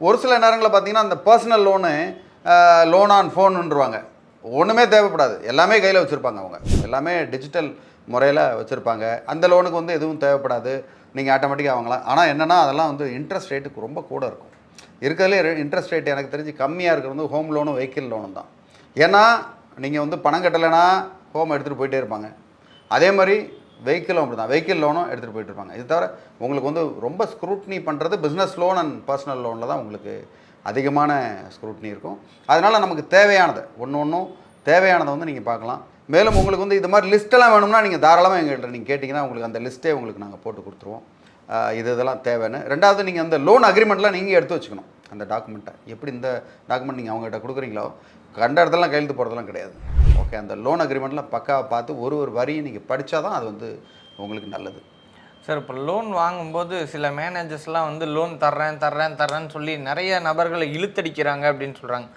ஒரு சில நேரங்களில் பார்த்தீங்கன்னா அந்த பர்சனல் லோன் ஆன் ஃபோனுன்றவாங்க. ஒன்றுமே தேவைப்படாது, எல்லாமே கையில் வச்சுருப்பாங்க அவங்க, எல்லாமே டிஜிட்டல் முறையில் வச்சுருப்பாங்க. அந்த லோனுக்கு வந்து எதுவும் தேவைப்படாது, நீங்கள் ஆட்டோமேட்டிக்காக வாங்கலாம். ஆனால் என்னென்னா அதெல்லாம் வந்து இன்ட்ரெஸ்ட் ரேட்டுக்கு ரொம்ப கூட இருக்கும். இருக்கிறதுலே இன்ட்ரெஸ்ட் ரேட் எனக்கு தெரிஞ்சு கம்மியாக இருக்கிறது வந்து ஹோம் லோனும் வெஹிக்கிள் லோனும் தான். ஏன்னா நீங்கள் வந்து பணம் கட்டலைன்னா ஹோம் எடுத்துகிட்டு போயிட்டே இருப்பாங்க. அதே மாதிரி வெஹிக்கிளும் அப்படி தான், வெஹிக்கிள் லோனும் எடுத்துகிட்டு போயிட்டு இருப்பாங்க. இது தவிர உங்களுக்கு வந்து ரொம்ப ஸ்க்ரூட்னி பண்ணுறது பிஸ்னஸ் லோன் அண்ட் பர்சனல் லோனில் தான் உங்களுக்கு அதிகமான ஸ்க்ரூட்னி இருக்கும். அதனால் நமக்கு தேவையானதை ஒன்றும் தேவையானதை வந்து நீங்கள் பார்க்கலாம். மேலும் உங்களுக்கு வந்து இது மாதிரி லிஸ்ட்டெல்லாம் வேணும்னா நீங்கள் தாராளமாக எங்கள்கிட்ட நீங்கள் கேட்டிங்கன்னா உங்களுக்கு அந்த லிஸ்ட்டே உங்களுக்கு நாங்கள் போட்டு கொடுத்துருவோம். இதெல்லாம் தேவைன்னு. ரெண்டாவது நீங்கள் அந்த லோன் அக்ரிமெண்ட்லாம் நீங்கள் எடுத்து வச்சுக்கணும். அந்த டாக்குமெண்ட்டை எப்படி இந்த டாக்குமெண்ட் நீங்கள் அவங்ககிட்ட கொடுக்குறீங்களோ கண்ட இடத்துலாம் கையெழுத்து போடுறதெல்லாம் கிடையாது. ஓகே, அந்த லோன் அக்ரிமெண்ட்லாம் பக்காவை பார்த்து ஒரு வரியும் நீங்கள் படித்தா தான் அது வந்து உங்களுக்கு நல்லது. சார், இப்போ லோன் வாங்கும்போது சில மேனேஜர்ஸ்லாம் வந்து லோன் தர்றேன்னு சொல்லி நிறைய நபர்களை இழுத்தடிக்கிறாங்க அப்படின்னு சொல்கிறாங்க.